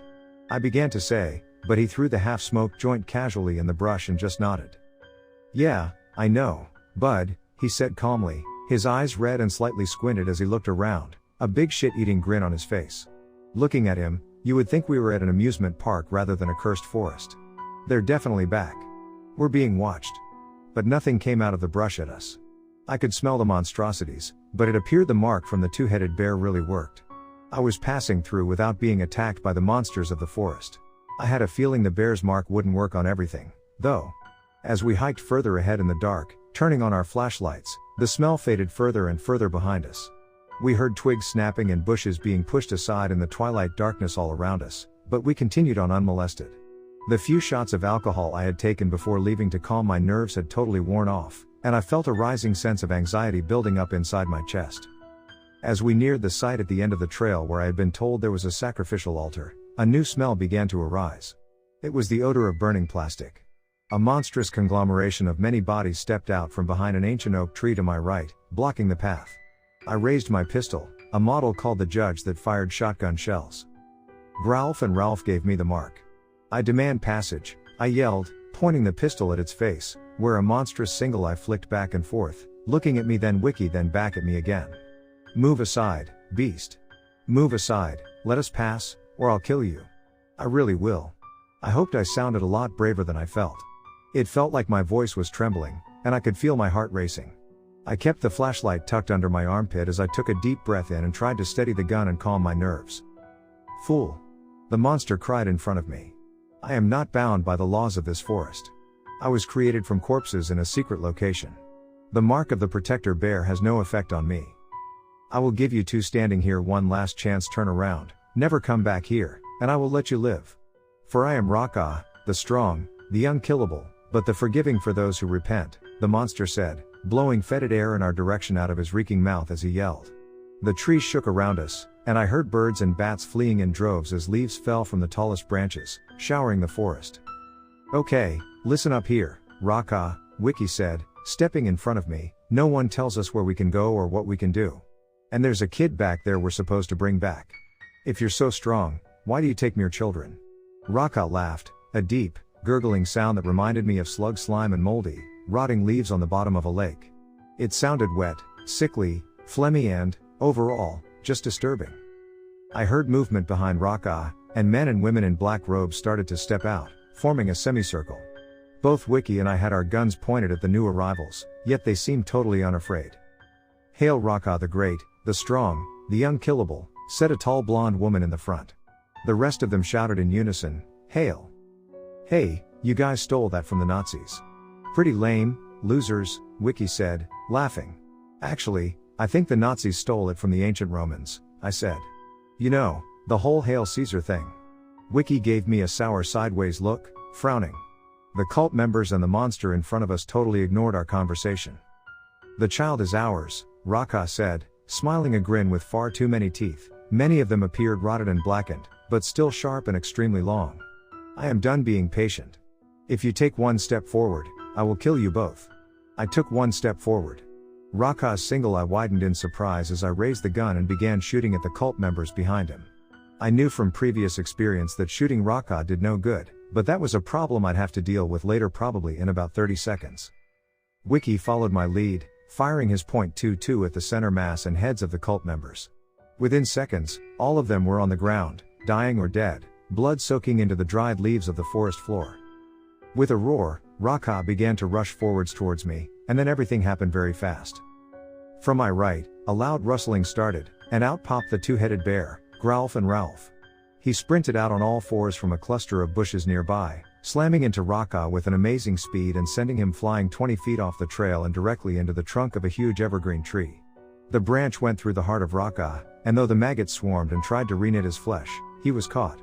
I began to say, but he threw the half-smoked joint casually in the brush and just nodded. Yeah, I know, bud, he said calmly, his eyes red and slightly squinted as he looked around, a big shit-eating grin on his face. Looking at him, you would think we were at an amusement park rather than a cursed forest. They're definitely back. We're being watched. But nothing came out of the brush at us. I could smell the monstrosities, but it appeared the mark from the two-headed bear really worked. I was passing through without being attacked by the monsters of the forest. I had a feeling the bear's mark wouldn't work on everything, though. As we hiked further ahead in the dark, turning on our flashlights, the smell faded further and further behind us. We heard twigs snapping and bushes being pushed aside in the twilight darkness all around us, but we continued on unmolested. The few shots of alcohol I had taken before leaving to calm my nerves had totally worn off, and I felt a rising sense of anxiety building up inside my chest. As we neared the site at the end of the trail where I had been told there was a sacrificial altar, a new smell began to arise. It was the odor of burning plastic. A monstrous conglomeration of many bodies stepped out from behind an ancient oak tree to my right, blocking the path. I raised my pistol, a model called the Judge that fired shotgun shells. Growlf and Ralph gave me the mark. I demand passage, I yelled, pointing the pistol at its face, where a monstrous single eye flicked back and forth, looking at me then Wiki then back at me again. Move aside, beast. Move aside, let us pass, or I'll kill you. I really will. I hoped I sounded a lot braver than I felt. It felt like my voice was trembling, and I could feel my heart racing. I kept the flashlight tucked under my armpit as I took a deep breath in and tried to steady the gun and calm my nerves. Fool. The monster cried in front of me. I am not bound by the laws of this forest. I was created from corpses in a secret location. The mark of the protector bear has no effect on me. I will give you two standing here one last chance, turn around, never come back here, and I will let you live. For I am Raka, the strong, the unkillable, but the forgiving for those who repent, the monster said, blowing fetid air in our direction out of his reeking mouth as he yelled. The trees shook around us, and I heard birds and bats fleeing in droves as leaves fell from the tallest branches, showering the forest. Okay, listen up here, Raka, Wiki said, stepping in front of me, no one tells us where we can go or what we can do. And there's a kid back there we're supposed to bring back. If you're so strong, why do you take mere children? Raka laughed, a deep, gurgling sound that reminded me of slug slime and moldy, rotting leaves on the bottom of a lake. It sounded wet, sickly, phlegmy and, overall, just disturbing. I heard movement behind Raka, and men and women in black robes started to step out, forming a semicircle. Both Wiki and I had our guns pointed at the new arrivals, yet they seemed totally unafraid. Hail Raka the Great, the Strong, the Unkillable, said a tall blonde woman in the front. The rest of them shouted in unison, Hail! Hey, you guys stole that from the Nazis. Pretty lame, losers, Wiki said, laughing. Actually, I think the Nazis stole it from the ancient Romans, I said. You know, the whole Hail Caesar thing. Wiki gave me a sour sideways look, frowning. The cult members and the monster in front of us totally ignored our conversation. The child is ours, Raka said, smiling a grin with far too many teeth. Many of them appeared rotted and blackened, but still sharp and extremely long. I am done being patient. If you take one step forward, I will kill you both. I took one step forward. Raka's single eye widened in surprise as I raised the gun and began shooting at the cult members behind him. I knew from previous experience that shooting Raka did no good, but that was a problem I'd have to deal with later, probably in about 30 seconds. Wiki followed my lead, firing his .22 at the center mass and heads of the cult members. Within seconds, all of them were on the ground, dying or dead, blood soaking into the dried leaves of the forest floor. With a roar, Raka began to rush forwards towards me, and then everything happened very fast. From my right, a loud rustling started, and out popped the two-headed bear, Growlf and Ralph. He sprinted out on all fours from a cluster of bushes nearby, slamming into Raka with an amazing speed and sending him flying 20 feet off the trail and directly into the trunk of a huge evergreen tree. The branch went through the heart of Raka, and though the maggots swarmed and tried to reknit his flesh, he was caught.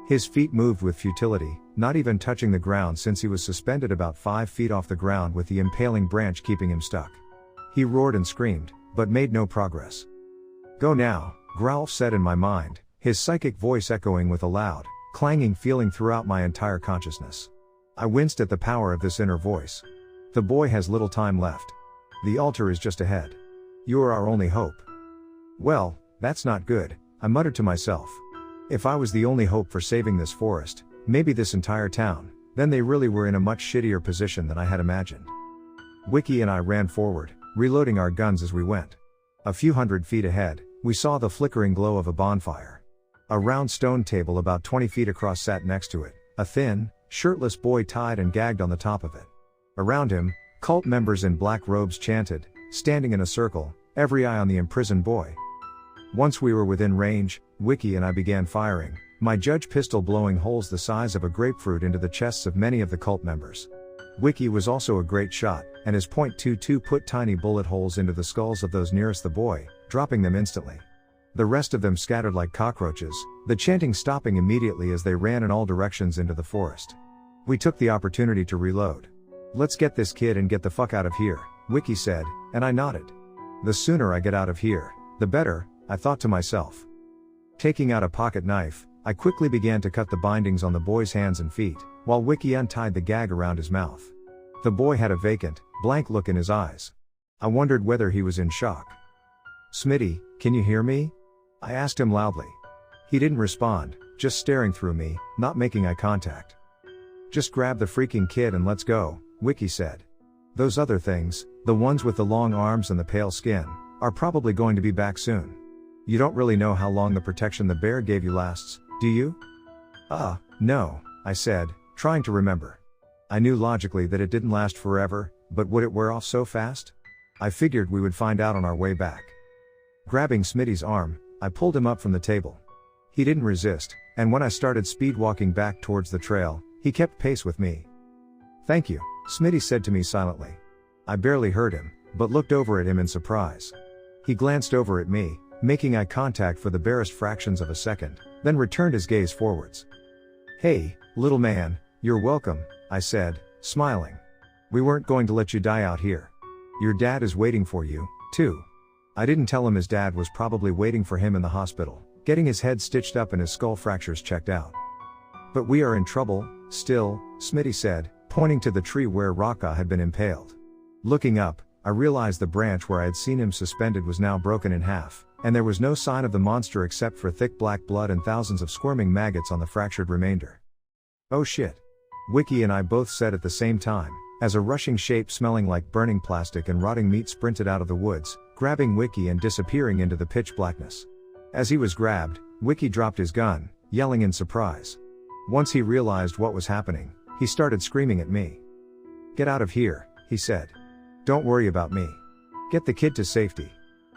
His feet moved with futility, not even touching the ground since he was suspended about 5 feet off the ground with the impaling branch keeping him stuck. He roared and screamed, but made no progress. "Go now," Growlf said in my mind, his psychic voice echoing with a loud, clanging feeling throughout my entire consciousness. I winced at the power of this inner voice. The boy has little time left. The altar is just ahead. You are our only hope. Well, that's not good, I muttered to myself. If I was the only hope for saving this forest, maybe this entire town, then they really were in a much shittier position than I had imagined. Wiki and I ran forward, reloading our guns as we went. A few hundred feet ahead, we saw the flickering glow of a bonfire. A round stone table about 20 feet across sat next to it, a thin, shirtless boy tied and gagged on the top of it. Around him, cult members in black robes chanted, standing in a circle, every eye on the imprisoned boy. Once we were within range, Wiki and I began firing, my judge pistol blowing holes the size of a grapefruit into the chests of many of the cult members. Wiki was also a great shot, and his .22 put tiny bullet holes into the skulls of those nearest the boy, dropping them instantly. The rest of them scattered like cockroaches, the chanting stopping immediately as they ran in all directions into the forest. We took the opportunity to reload. "Let's get this kid and get the fuck out of here," Wiki said, and I nodded. The sooner I get out of here, the better, I thought to myself. Taking out a pocket knife, I quickly began to cut the bindings on the boy's hands and feet, while Wiki untied the gag around his mouth. The boy had a vacant, blank look in his eyes. I wondered whether he was in shock. "Smitty, can you hear me?" I asked him loudly. He didn't respond, just staring through me, not making eye contact. "Just grab the freaking kid and let's go," Wiki said. "Those other things, the ones with the long arms and the pale skin, are probably going to be back soon. You don't really know how long the protection the bear gave you lasts, do you?" No, I said, trying to remember. I knew logically that it didn't last forever, but would it wear off so fast? I figured we would find out on our way back. Grabbing Smitty's arm, I pulled him up from the table. He didn't resist, and when I started speed walking back towards the trail, he kept pace with me. "Thank you," Smitty said to me silently. I barely heard him, but looked over at him in surprise. He glanced over at me, making eye contact for the barest fractions of a second, then returned his gaze forwards. "Hey, little man, you're welcome," I said, smiling. "We weren't going to let you die out here. Your dad is waiting for you, too." I didn't tell him his dad was probably waiting for him in the hospital, getting his head stitched up and his skull fractures checked out. "But we are in trouble, still," Smitty said, pointing to the tree where Raka had been impaled. Looking up, I realized the branch where I had seen him suspended was now broken in half, and there was no sign of the monster except for thick black blood and thousands of squirming maggots on the fractured remainder. "Oh shit," Wiki and I both said at the same time, as a rushing shape smelling like burning plastic and rotting meat sprinted out of the woods, grabbing Wiki and disappearing into the pitch blackness. As he was grabbed, Wiki dropped his gun, yelling in surprise. Once he realized what was happening, he started screaming at me. "Get out of here," he said. "Don't worry about me. Get the kid to safety."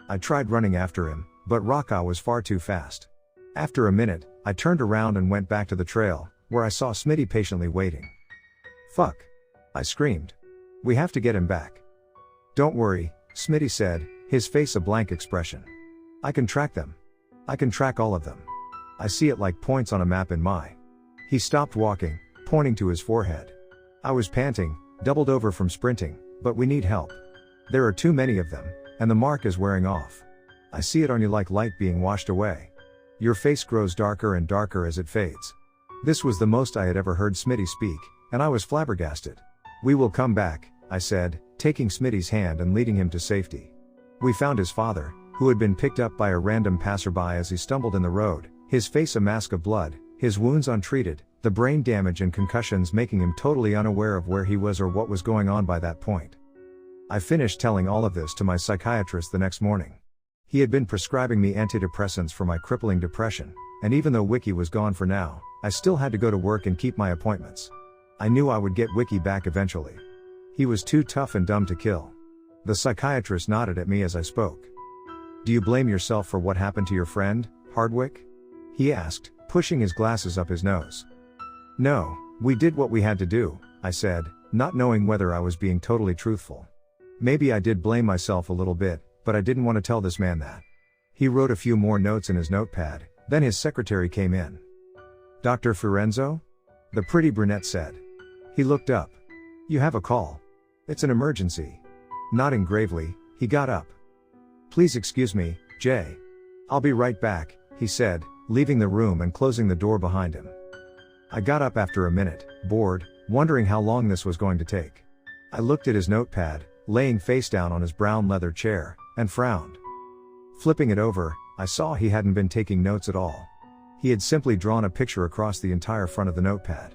I tried running after him, but Raka was far too fast. After a minute, I turned around and went back to the trail, where I saw Smitty patiently waiting. "Fuck!" I screamed. "We have to get him back." "Don't worry," Smitty said, his face a blank expression. "I can track them. I can track all of them. I see it like points on a map in my..." He stopped walking, pointing to his forehead. I was panting, doubled over from sprinting, "But we need help. There are too many of them, and the mark is wearing off. I see it on you like light being washed away. Your face grows darker and darker as it fades." This was the most I had ever heard Smitty speak, and I was flabbergasted. "We will come back," I said, taking Smitty's hand and leading him to safety. We found his father, who had been picked up by a random passerby as he stumbled in the road, his face a mask of blood, his wounds untreated, the brain damage and concussions making him totally unaware of where he was or what was going on by that point. I finished telling all of this to my psychiatrist the next morning. He had been prescribing me antidepressants for my crippling depression, and even though Wiki was gone for now, I still had to go to work and keep my appointments. I knew I would get Wiki back eventually. He was too tough and dumb to kill. The psychiatrist nodded at me as I spoke. "Do you blame yourself for what happened to your friend, Hardwick?" he asked, pushing his glasses up his nose. "No, we did what we had to do," I said, not knowing whether I was being totally truthful. Maybe I did blame myself a little bit, but I didn't want to tell this man that. He wrote a few more notes in his notepad, then his secretary came in. "Dr. Fiorenzo?" the pretty brunette said. He looked up. "You have a call. It's an emergency." Nodding gravely, he got up. "Please excuse me, Jay. I'll be right back," he said, leaving the room and closing the door behind him. I got up after a minute, bored, wondering how long this was going to take. I looked at his notepad, laying face down on his brown leather chair, and frowned. Flipping it over, I saw he hadn't been taking notes at all. He had simply drawn a picture across the entire front of the notepad.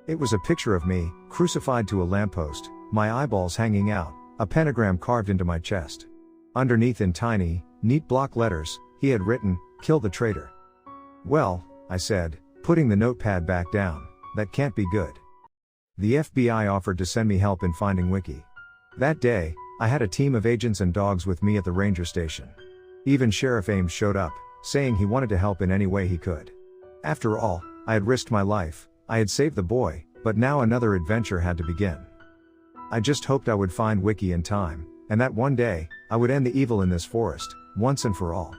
It was a picture of me, crucified to a lamppost, my eyeballs hanging out, a pentagram carved into my chest. Underneath in tiny, neat block letters, he had written, "Kill the traitor." "Well," I said, putting the notepad back down, "that can't be good." The FBI offered to send me help in finding Wiki. That day, I had a team of agents and dogs with me at the ranger station. Even Sheriff Ames showed up, saying he wanted to help in any way he could. After all, I had risked my life, I had saved the boy, but now another adventure had to begin. I just hoped I would find Wiki in time, and that one day, I would end the evil in this forest, once and for all.